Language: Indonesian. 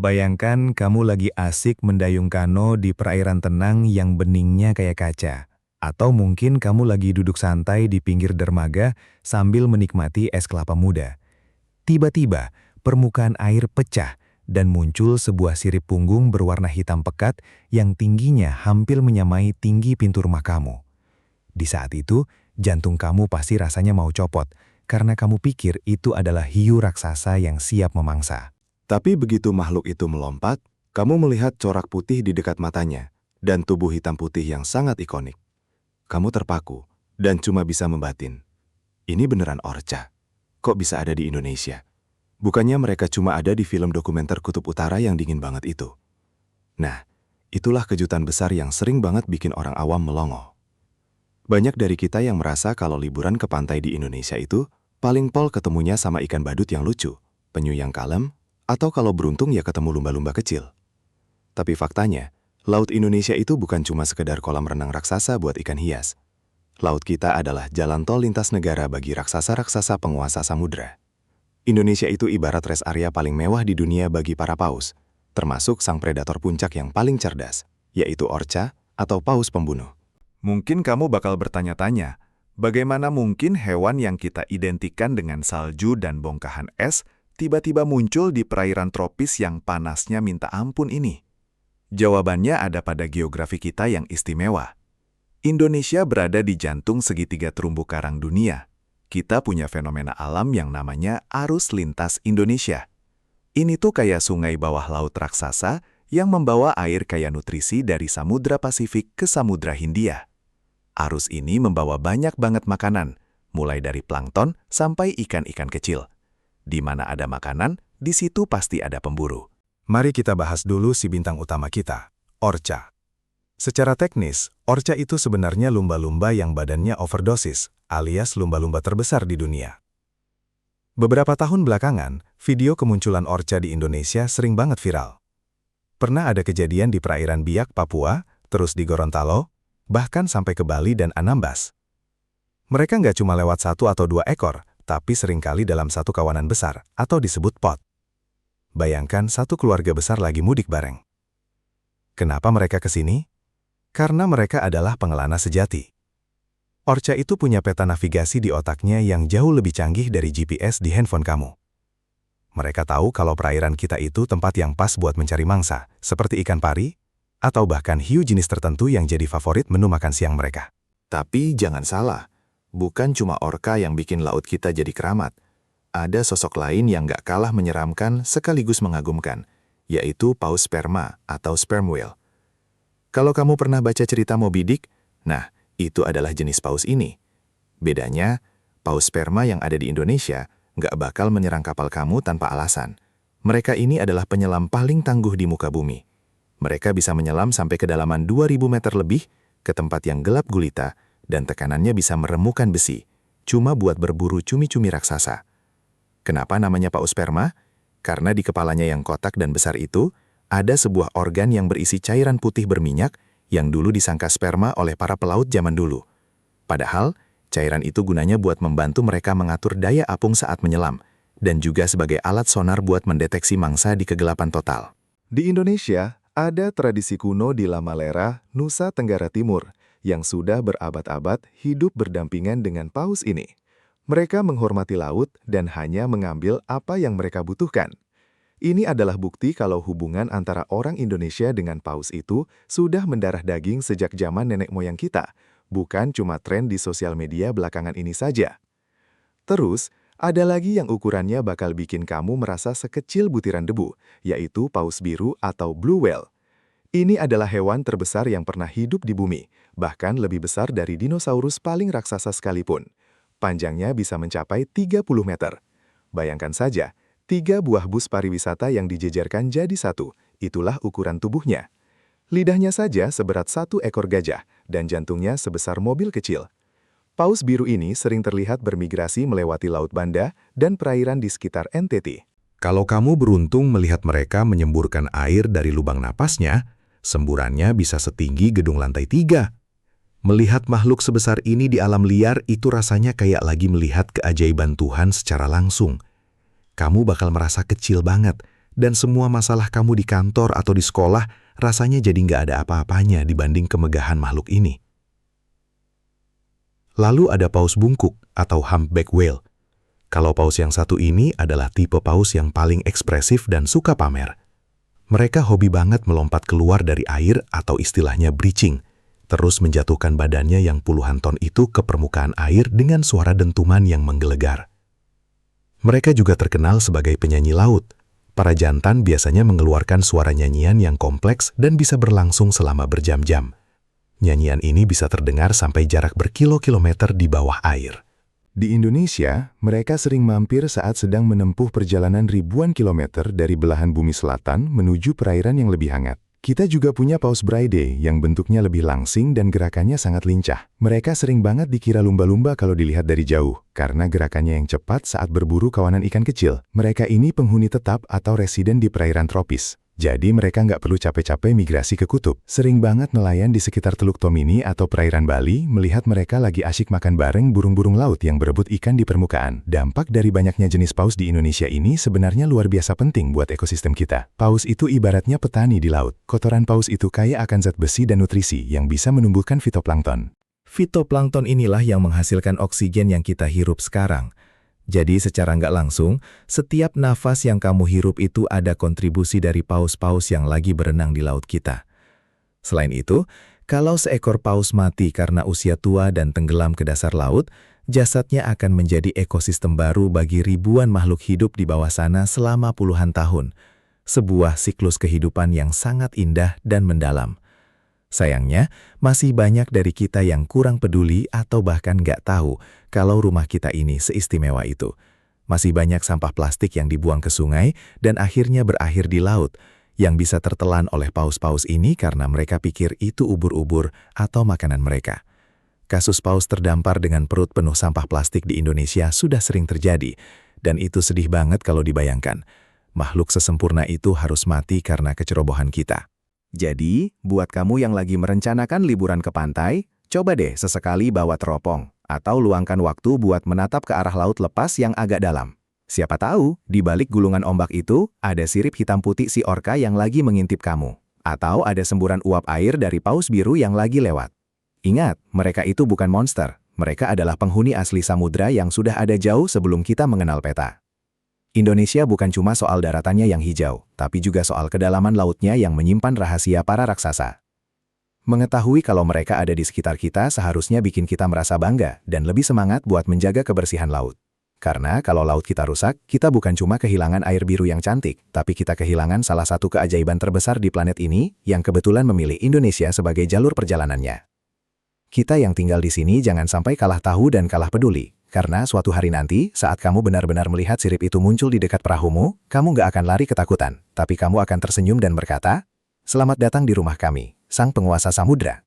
Bayangkan kamu lagi asik mendayung kano di perairan tenang yang beningnya kayak kaca. Atau mungkin kamu lagi duduk santai di pinggir dermaga sambil menikmati es kelapa muda. Tiba-tiba, permukaan air pecah dan muncul sebuah sirip punggung berwarna hitam pekat yang tingginya hampir menyamai tinggi pintu rumah kamu. Di saat itu, jantung kamu pasti rasanya mau copot karena kamu pikir itu adalah hiu raksasa yang siap memangsa. Tapi begitu makhluk itu melompat, kamu melihat corak putih di dekat matanya dan tubuh hitam putih yang sangat ikonik. Kamu terpaku dan cuma bisa membatin. Ini beneran Orca. Kok bisa ada di Indonesia? Bukannya mereka cuma ada di film dokumenter Kutub Utara yang dingin banget itu. Nah, itulah kejutan besar yang sering banget bikin orang awam melongo. Banyak dari kita yang merasa kalau liburan ke pantai di Indonesia itu paling pol ketemunya sama ikan badut yang lucu, penyu yang kalem, atau kalau beruntung ya ketemu lumba-lumba kecil. Tapi faktanya, Laut Indonesia itu bukan cuma sekedar kolam renang raksasa buat ikan hias. Laut kita adalah jalan tol lintas negara bagi raksasa-raksasa penguasa samudra. Indonesia itu ibarat rest area paling mewah di dunia bagi para paus, termasuk sang predator puncak yang paling cerdas, yaitu Orca atau paus pembunuh. Mungkin kamu bakal bertanya-tanya, bagaimana mungkin hewan yang kita identikan dengan salju dan bongkahan es tiba-tiba muncul di perairan tropis yang panasnya minta ampun ini? Jawabannya ada pada geografi kita yang istimewa. Indonesia berada di jantung segitiga terumbu karang dunia. Kita punya fenomena alam yang namanya arus lintas Indonesia. Ini tuh kayak sungai bawah laut raksasa yang membawa air kaya nutrisi dari Samudra Pasifik ke Samudra Hindia. Arus ini membawa banyak banget makanan, mulai dari plankton sampai ikan-ikan kecil. Di mana ada makanan, di situ pasti ada pemburu. Mari kita bahas dulu si bintang utama kita, Orca. Secara teknis, Orca itu sebenarnya lumba-lumba yang badannya overdosis, alias lumba-lumba terbesar di dunia. Beberapa tahun belakangan, video kemunculan Orca di Indonesia sering banget viral. Pernah ada kejadian di perairan Biak, Papua, terus di Gorontalo, bahkan sampai ke Bali dan Anambas. Mereka nggak cuma lewat 1 atau 2 ekor, tapi seringkali dalam satu kawanan besar, atau disebut pod. Bayangkan satu keluarga besar lagi mudik bareng. Kenapa mereka ke sini? Karena mereka adalah pengelana sejati. Orca itu punya peta navigasi di otaknya yang jauh lebih canggih dari GPS di handphone kamu. Mereka tahu kalau perairan kita itu tempat yang pas buat mencari mangsa, seperti ikan pari, atau bahkan hiu jenis tertentu yang jadi favorit menu makan siang mereka. Tapi jangan salah, bukan cuma orca yang bikin laut kita jadi keramat. Ada sosok lain yang gak kalah menyeramkan sekaligus mengagumkan, yaitu paus sperma atau sperm whale. Kalau kamu pernah baca cerita Moby Dick, nah, itu adalah jenis paus ini. Bedanya, paus sperma yang ada di Indonesia nggak bakal menyerang kapal kamu tanpa alasan. Mereka ini adalah penyelam paling tangguh di muka bumi. Mereka bisa menyelam sampai kedalaman 2000 meter lebih ke tempat yang gelap gulita dan tekanannya bisa meremukan besi, cuma buat berburu cumi-cumi raksasa. Kenapa namanya paus sperma? Karena di kepalanya yang kotak dan besar itu, ada sebuah organ yang berisi cairan putih berminyak yang dulu disangka sperma oleh para pelaut zaman dulu. Padahal, cairan itu gunanya buat membantu mereka mengatur daya apung saat menyelam, dan juga sebagai alat sonar buat mendeteksi mangsa di kegelapan total. Di Indonesia, ada tradisi kuno di Lamalera, Nusa Tenggara Timur, yang sudah berabad-abad hidup berdampingan dengan paus ini. Mereka menghormati laut dan hanya mengambil apa yang mereka butuhkan. Ini adalah bukti kalau hubungan antara orang Indonesia dengan paus itu sudah mendarah daging sejak zaman nenek moyang kita, bukan cuma tren di sosial media belakangan ini saja. Terus, ada lagi yang ukurannya bakal bikin kamu merasa sekecil butiran debu, yaitu paus biru atau blue whale. Ini adalah hewan terbesar yang pernah hidup di bumi, bahkan lebih besar dari dinosaurus paling raksasa sekalipun. Panjangnya bisa mencapai 30 meter. Bayangkan saja, 3 buah bus pariwisata yang dijejerkan jadi satu, itulah ukuran tubuhnya. Lidahnya saja seberat 1 ekor gajah, dan jantungnya sebesar mobil kecil. Paus biru ini sering terlihat bermigrasi melewati Laut Banda dan perairan di sekitar NTT. Kalau kamu beruntung melihat mereka menyemburkan air dari lubang napasnya, semburannya bisa setinggi gedung lantai 3. Melihat makhluk sebesar ini di alam liar itu rasanya kayak lagi melihat keajaiban Tuhan secara langsung. Kamu bakal merasa kecil banget, dan semua masalah kamu di kantor atau di sekolah rasanya jadi nggak ada apa-apanya dibanding kemegahan makhluk ini. Lalu ada paus bungkuk atau humpback whale. Kalau paus yang satu ini adalah tipe paus yang paling ekspresif dan suka pamer. Mereka hobi banget melompat keluar dari air atau istilahnya breaching, terus menjatuhkan badannya yang puluhan ton itu ke permukaan air dengan suara dentuman yang menggelegar. Mereka juga terkenal sebagai penyanyi laut. Para jantan biasanya mengeluarkan suara nyanyian yang kompleks dan bisa berlangsung selama berjam-jam. Nyanyian ini bisa terdengar sampai jarak berkilo-kilometer di bawah air. Di Indonesia, mereka sering mampir saat sedang menempuh perjalanan ribuan kilometer dari belahan bumi selatan menuju perairan yang lebih hangat. Kita juga punya paus Braidey yang bentuknya lebih langsing dan gerakannya sangat lincah. Mereka sering banget dikira lumba-lumba kalau dilihat dari jauh, karena gerakannya yang cepat saat berburu kawanan ikan kecil. Mereka ini penghuni tetap atau residen di perairan tropis. Jadi mereka nggak perlu capek-capek migrasi ke kutub. Sering banget nelayan di sekitar Teluk Tomini atau perairan Bali melihat mereka lagi asyik makan bareng burung-burung laut yang berebut ikan di permukaan. Dampak dari banyaknya jenis paus di Indonesia ini sebenarnya luar biasa penting buat ekosistem kita. Paus itu ibaratnya petani di laut. Kotoran paus itu kaya akan zat besi dan nutrisi yang bisa menumbuhkan fitoplankton. Fitoplankton inilah yang menghasilkan oksigen yang kita hirup sekarang. Jadi secara nggak langsung, setiap nafas yang kamu hirup itu ada kontribusi dari paus-paus yang lagi berenang di laut kita. Selain itu, kalau seekor paus mati karena usia tua dan tenggelam ke dasar laut, jasadnya akan menjadi ekosistem baru bagi ribuan makhluk hidup di bawah sana selama puluhan tahun. Sebuah siklus kehidupan yang sangat indah dan mendalam. Sayangnya, masih banyak dari kita yang kurang peduli atau bahkan nggak tahu kalau rumah kita ini seistimewa itu. Masih banyak sampah plastik yang dibuang ke sungai dan akhirnya berakhir di laut, yang bisa tertelan oleh paus-paus ini karena mereka pikir itu ubur-ubur atau makanan mereka. Kasus paus terdampar dengan perut penuh sampah plastik di Indonesia sudah sering terjadi, dan itu sedih banget kalau dibayangkan. Makhluk sesempurna itu harus mati karena kecerobohan kita. Jadi, buat kamu yang lagi merencanakan liburan ke pantai, coba deh sesekali bawa teropong, atau luangkan waktu buat menatap ke arah laut lepas yang agak dalam. Siapa tahu, di balik gulungan ombak itu, ada sirip hitam putih si orka yang lagi mengintip kamu. Atau ada semburan uap air dari paus biru yang lagi lewat. Ingat, mereka itu bukan monster. Mereka adalah penghuni asli samudra yang sudah ada jauh sebelum kita mengenal peta. Indonesia bukan cuma soal daratannya yang hijau, tapi juga soal kedalaman lautnya yang menyimpan rahasia para raksasa. Mengetahui kalau mereka ada di sekitar kita seharusnya bikin kita merasa bangga dan lebih semangat buat menjaga kebersihan laut. Karena kalau laut kita rusak, kita bukan cuma kehilangan air biru yang cantik, tapi kita kehilangan salah satu keajaiban terbesar di planet ini yang kebetulan memilih Indonesia sebagai jalur perjalanannya. Kita yang tinggal di sini jangan sampai kalah tahu dan kalah peduli. Karena suatu hari nanti, saat kamu benar-benar melihat sirip itu muncul di dekat perahumu, kamu nggak akan lari ketakutan, tapi kamu akan tersenyum dan berkata, "Selamat datang di rumah kami, sang penguasa samudra."